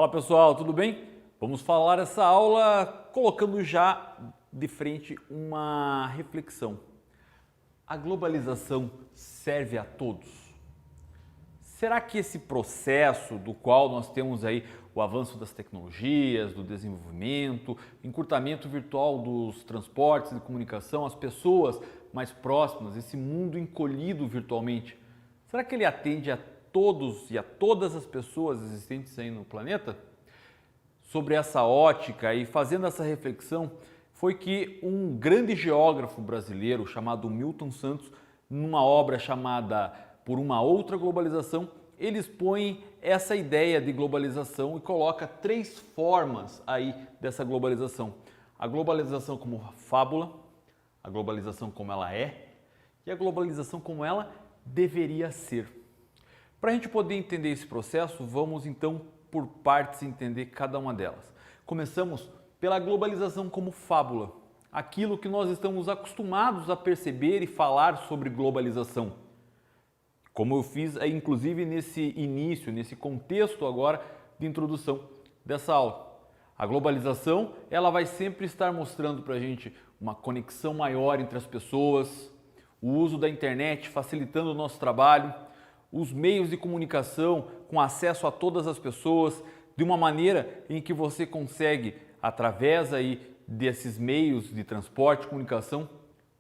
Fala pessoal, tudo bem? Vamos falar essa aula colocando já de frente uma reflexão. A globalização serve a todos? Será que esse processo do qual nós temos aí o avanço das tecnologias, do desenvolvimento, encurtamento virtual dos transportes e comunicação, as pessoas mais próximas, esse mundo encolhido virtualmente, será que ele atende a todos e a todas as pessoas existentes aí no planeta? Sobre essa ótica e fazendo essa reflexão, foi que um grande geógrafo brasileiro chamado Milton Santos, numa obra chamada Por uma Outra Globalização, ele expõe essa ideia de globalização e coloca três formas aí dessa globalização. A globalização como fábula, a globalização como ela é e a globalização como ela deveria ser. Para a gente poder entender esse processo, vamos então por partes entender cada uma delas. Começamos pela globalização como fábula, aquilo que nós estamos acostumados a perceber e falar sobre globalização. Como eu fiz, inclusive, nesse início, nesse contexto agora de introdução dessa aula. A globalização, ela vai sempre estar mostrando para a gente uma conexão maior entre as pessoas, o uso da internet facilitando o nosso trabalho, os meios de comunicação com acesso a todas as pessoas, de uma maneira em que você consegue, através aí desses meios de transporte e comunicação,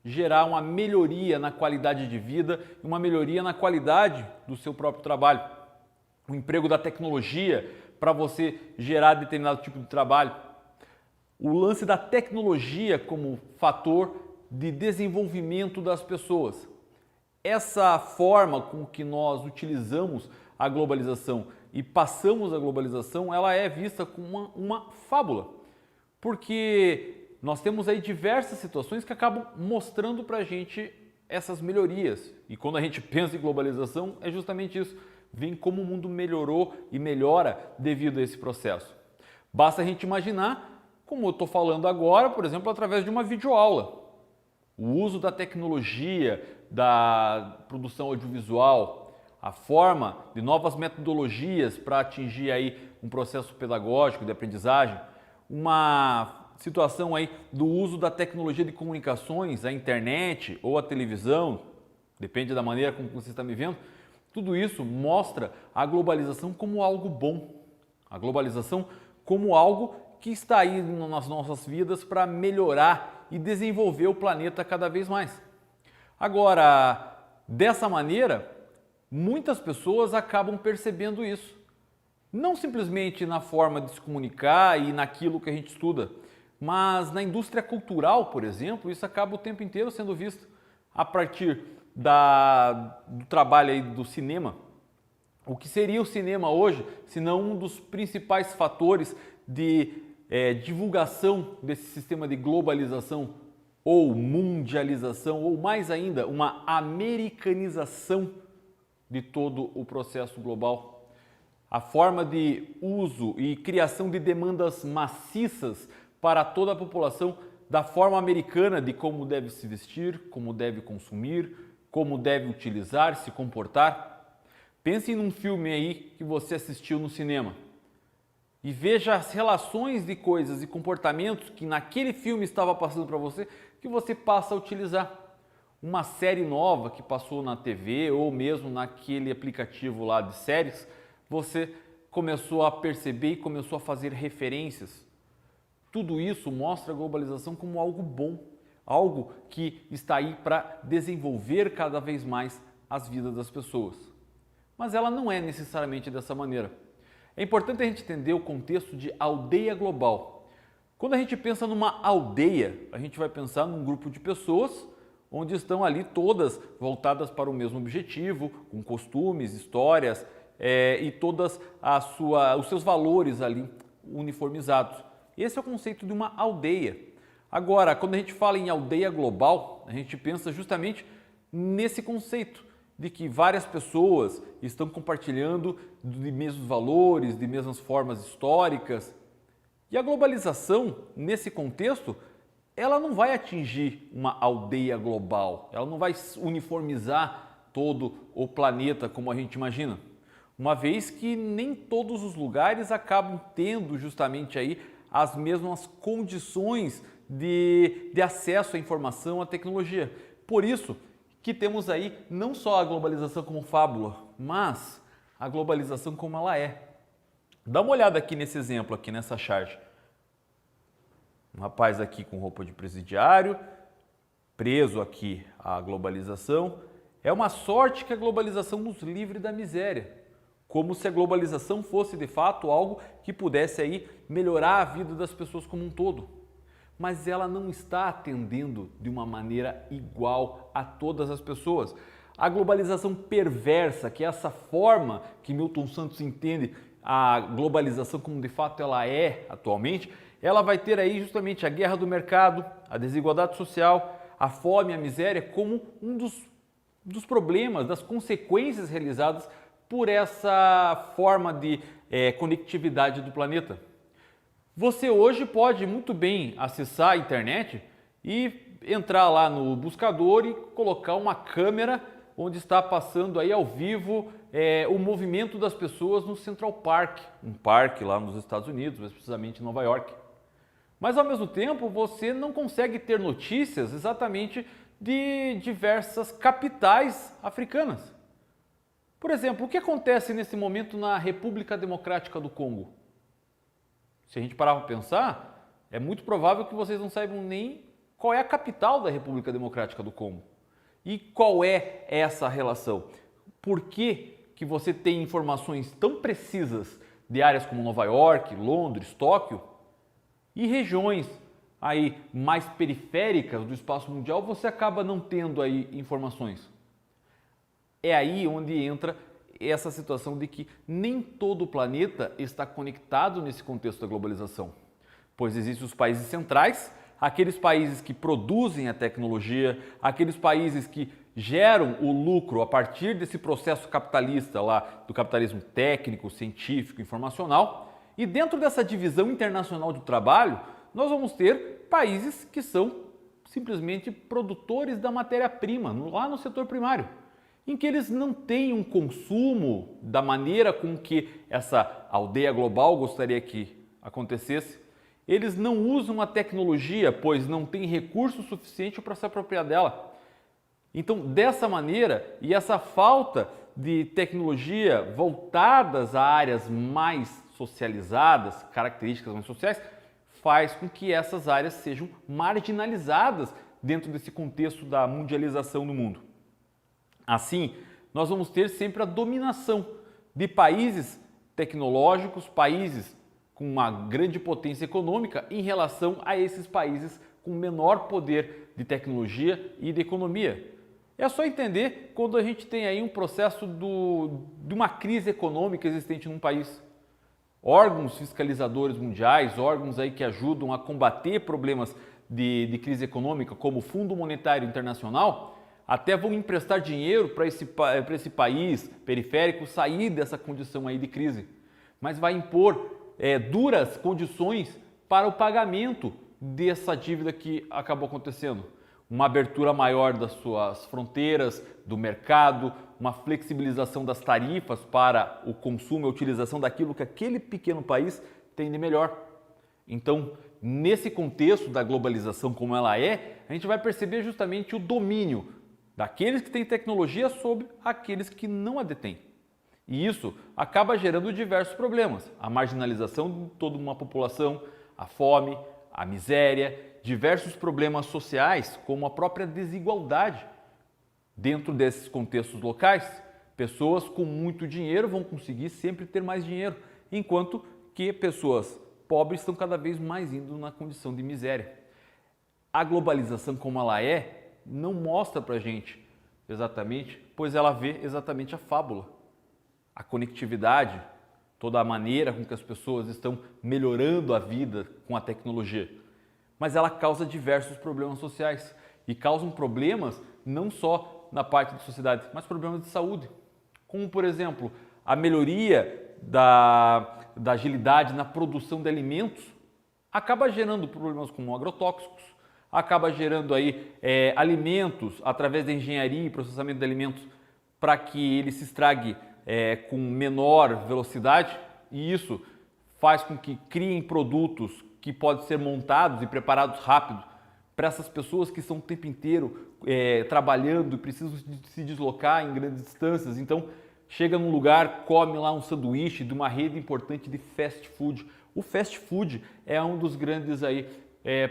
gerar uma melhoria na qualidade de vida e uma melhoria na qualidade do seu próprio trabalho. O emprego da tecnologia para você gerar determinado tipo de trabalho. O lance da tecnologia como fator de desenvolvimento das pessoas. Essa forma com que nós utilizamos a globalização e passamos a globalização, ela é vista como uma fábula. Porque nós temos aí diversas situações que acabam mostrando para a gente essas melhorias. E quando a gente pensa em globalização, é justamente isso. Vem como o mundo melhorou e melhora devido a esse processo. Basta a gente imaginar, como eu estou falando agora, por exemplo, através de uma videoaula. O uso da tecnologia, da produção audiovisual, a forma de novas metodologias para atingir aí um processo pedagógico de aprendizagem, uma situação aí do uso da tecnologia de comunicações, a internet ou a televisão, depende da maneira como você está me vendo, tudo isso mostra a globalização como algo bom, a globalização como algo que está aí nas nossas vidas para melhorar e desenvolver o planeta cada vez mais. Agora, dessa maneira, muitas pessoas acabam percebendo isso, não simplesmente na forma de se comunicar e naquilo que a gente estuda, mas na indústria cultural, por exemplo, isso acaba o tempo inteiro sendo visto a partir do trabalho aí do cinema. O que seria o cinema hoje, se não um dos principais fatores de divulgação desse sistema de globalização ou mundialização, ou mais ainda, uma americanização de todo o processo global. A forma de uso e criação de demandas maciças para toda a população da forma americana de como deve se vestir, como deve consumir, como deve utilizar, se comportar. Pense num filme aí que você assistiu no cinema e veja as relações de coisas e comportamentos que naquele filme estava passando para você, que você passa a utilizar. Uma série nova que passou na TV ou mesmo naquele aplicativo lá de séries, você começou a perceber e começou a fazer referências. Tudo isso mostra a globalização como algo bom, algo que está aí para desenvolver cada vez mais as vidas das pessoas. Mas ela não é necessariamente dessa maneira. É importante a gente entender o contexto de aldeia global. Quando a gente pensa numa aldeia, a gente vai pensar num grupo de pessoas onde estão ali todas voltadas para o mesmo objetivo, com costumes, histórias e todas os seus valores ali uniformizados. Esse é o conceito de uma aldeia. Agora, quando a gente fala em aldeia global, a gente pensa justamente nesse conceito de que várias pessoas estão compartilhando de mesmos valores, de mesmas formas históricas. E a globalização, nesse contexto, ela não vai atingir uma aldeia global, ela não vai uniformizar todo o planeta como a gente imagina. uma vez que nem todos os lugares acabam tendo justamente aí as mesmas condições de acesso à informação, à tecnologia. Por isso que temos aí não só a globalização como fábula, mas a globalização como ela é. Dá uma olhada aqui nesse exemplo, aqui nessa charge. Um rapaz aqui com roupa de presidiário, preso aqui à globalização. É uma sorte que a globalização nos livre da miséria, como se a globalização fosse de fato algo que pudesse aí melhorar a vida das pessoas como um todo. Mas ela não está atendendo de uma maneira igual a todas as pessoas. A globalização perversa, que é essa forma que Milton Santos entende a globalização como de fato ela é atualmente, ela vai ter aí justamente a guerra do mercado, a desigualdade social, a fome, a miséria como um dos problemas, das consequências realizadas por essa forma de conectividade do planeta. Você hoje pode muito bem acessar a internet e entrar lá no buscador e colocar uma câmera onde está passando aí ao vivo o movimento das pessoas no Central Park, um parque lá nos Estados Unidos, mais precisamente em Nova York. Mas ao mesmo tempo você não consegue ter notícias exatamente de diversas capitais africanas. Por exemplo, o que acontece nesse momento na República Democrática do Congo? Se a gente parar para pensar, é muito provável que vocês não saibam nem qual é a capital da República Democrática do Congo. E qual é essa relação? Por que você tem informações tão precisas de áreas como Nova York, Londres, Tóquio e regiões aí mais periféricas do espaço mundial você acaba não tendo aí informações? É aí onde entra essa situação de que nem todo o planeta está conectado nesse contexto da globalização, pois existem os países centrais, aqueles países que produzem a tecnologia, aqueles países que geram o lucro a partir desse processo capitalista lá, do capitalismo técnico, científico, informacional, e dentro dessa divisão internacional do trabalho, nós vamos ter países que são simplesmente produtores da matéria-prima, lá no setor primário, em que eles não têm um consumo da maneira com que essa aldeia global gostaria que acontecesse. Eles não usam a tecnologia, pois não têm recurso suficiente para se apropriar dela. Então, dessa maneira, e essa falta de tecnologia voltadas a áreas mais socializadas, características mais sociais, faz com que essas áreas sejam marginalizadas dentro desse contexto da mundialização no mundo. Assim, nós vamos ter sempre a dominação de países tecnológicos, países com uma grande potência econômica em relação a esses países com menor poder de tecnologia e de economia. É só entender quando a gente tem aí um processo de uma crise econômica existente num país. Órgãos fiscalizadores mundiais, órgãos aí que ajudam a combater problemas de crise econômica, como o Fundo Monetário Internacional, até vão emprestar dinheiro para esse país periférico sair dessa condição aí de crise. Mas vai impor duras condições para o pagamento dessa dívida que acabou acontecendo. Uma abertura maior das suas fronteiras, do mercado, uma flexibilização das tarifas para o consumo e a utilização daquilo que aquele pequeno país tem de melhor. Então, nesse contexto da globalização como ela é, a gente vai perceber justamente o domínio daqueles que têm tecnologia sobre aqueles que não a detêm. E isso acaba gerando diversos problemas. A marginalização de toda uma população, a fome, a miséria, diversos problemas sociais, como a própria desigualdade dentro desses contextos locais. Pessoas com muito dinheiro vão conseguir sempre ter mais dinheiro, enquanto que pessoas pobres estão cada vez mais indo na condição de miséria. A globalização como ela é, não mostra pra gente exatamente, pois ela vê exatamente a fábula. A conectividade, toda a maneira com que as pessoas estão melhorando a vida com a tecnologia. Mas ela causa diversos problemas sociais e causam problemas não só na parte da sociedade, mas problemas de saúde, como por exemplo a melhoria da agilidade na produção de alimentos acaba gerando problemas como agrotóxicos, acaba gerando aí alimentos através da engenharia e processamento de alimentos para que ele se estrague com menor velocidade, e isso faz com que criem produtos que podem ser montados e preparados rápido para essas pessoas que estão o tempo inteiro trabalhando e precisam se deslocar em grandes distâncias. Então, chega num lugar, come lá um sanduíche de uma rede importante de fast food. O fast food é um dos grandes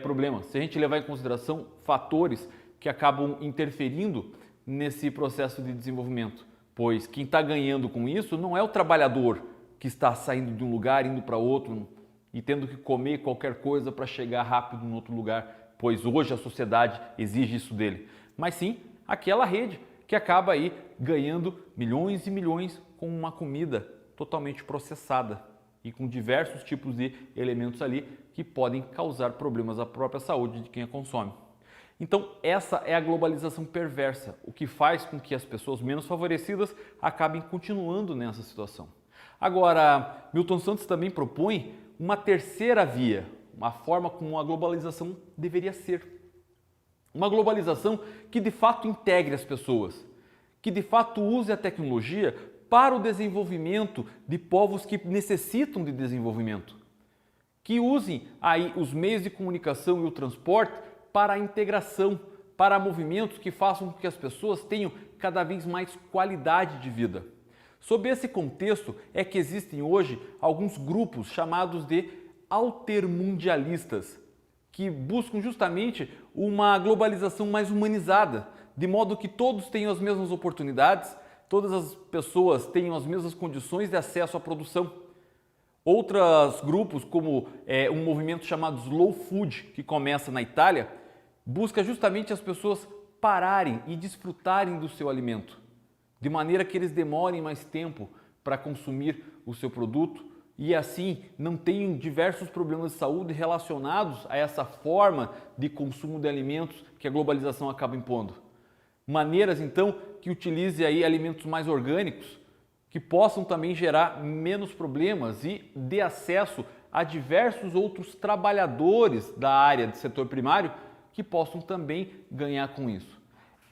problemas. Se a gente levar em consideração fatores que acabam interferindo nesse processo de desenvolvimento, pois quem está ganhando com isso não é o trabalhador que está saindo de um lugar, indo para outro e tendo que comer qualquer coisa para chegar rápido em outro lugar, pois hoje a sociedade exige isso dele, mas sim aquela rede que acaba aí ganhando milhões e milhões com uma comida totalmente processada e com diversos tipos de elementos ali que podem causar problemas à própria saúde de quem a consome. Então essa é a globalização perversa, o que faz com que as pessoas menos favorecidas acabem continuando nessa situação. Agora, Milton Santos também propõe uma terceira via, uma forma como a globalização deveria ser. Uma globalização que de fato integre as pessoas, que de fato use a tecnologia para o desenvolvimento de povos que necessitam de desenvolvimento, que usem aí os meios de comunicação e o transporte para a integração, para movimentos que façam com que as pessoas tenham cada vez mais qualidade de vida. Sob esse contexto é que existem hoje alguns grupos chamados de altermundialistas, que buscam justamente uma globalização mais humanizada, de modo que todos tenham as mesmas oportunidades, todas as pessoas tenham as mesmas condições de acesso à produção. Outros grupos, como um movimento chamado Slow Food, que começa na Itália, busca justamente as pessoas pararem e desfrutarem do seu alimento, de maneira que eles demorem mais tempo para consumir o seu produto e assim não tenham diversos problemas de saúde relacionados a essa forma de consumo de alimentos que a globalização acaba impondo. Maneiras então que utilize aí alimentos mais orgânicos, que possam também gerar menos problemas e dê acesso a diversos outros trabalhadores da área do setor primário que possam também ganhar com isso.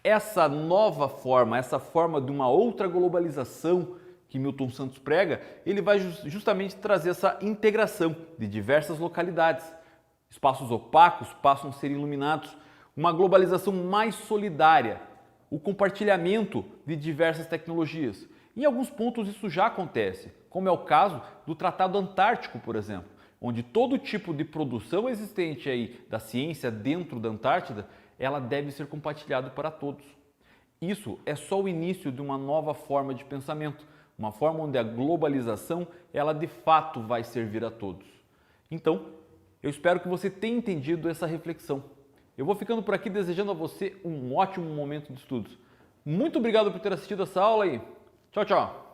Essa nova forma, essa forma de uma outra globalização que Milton Santos prega, ele vai justamente trazer essa integração de diversas localidades. Espaços opacos passam a ser iluminados, uma globalização mais solidária, o compartilhamento de diversas tecnologias. Em alguns pontos isso já acontece, como é o caso do Tratado Antártico, por exemplo, onde todo tipo de produção existente aí da ciência dentro da Antártida, ela deve ser compartilhada para todos. Isso é só o início de uma nova forma de pensamento, uma forma onde a globalização, ela de fato vai servir a todos. Então, eu espero que você tenha entendido essa reflexão. Eu vou ficando por aqui desejando a você um ótimo momento de estudos. Muito obrigado por ter assistido essa aula e tchau, tchau!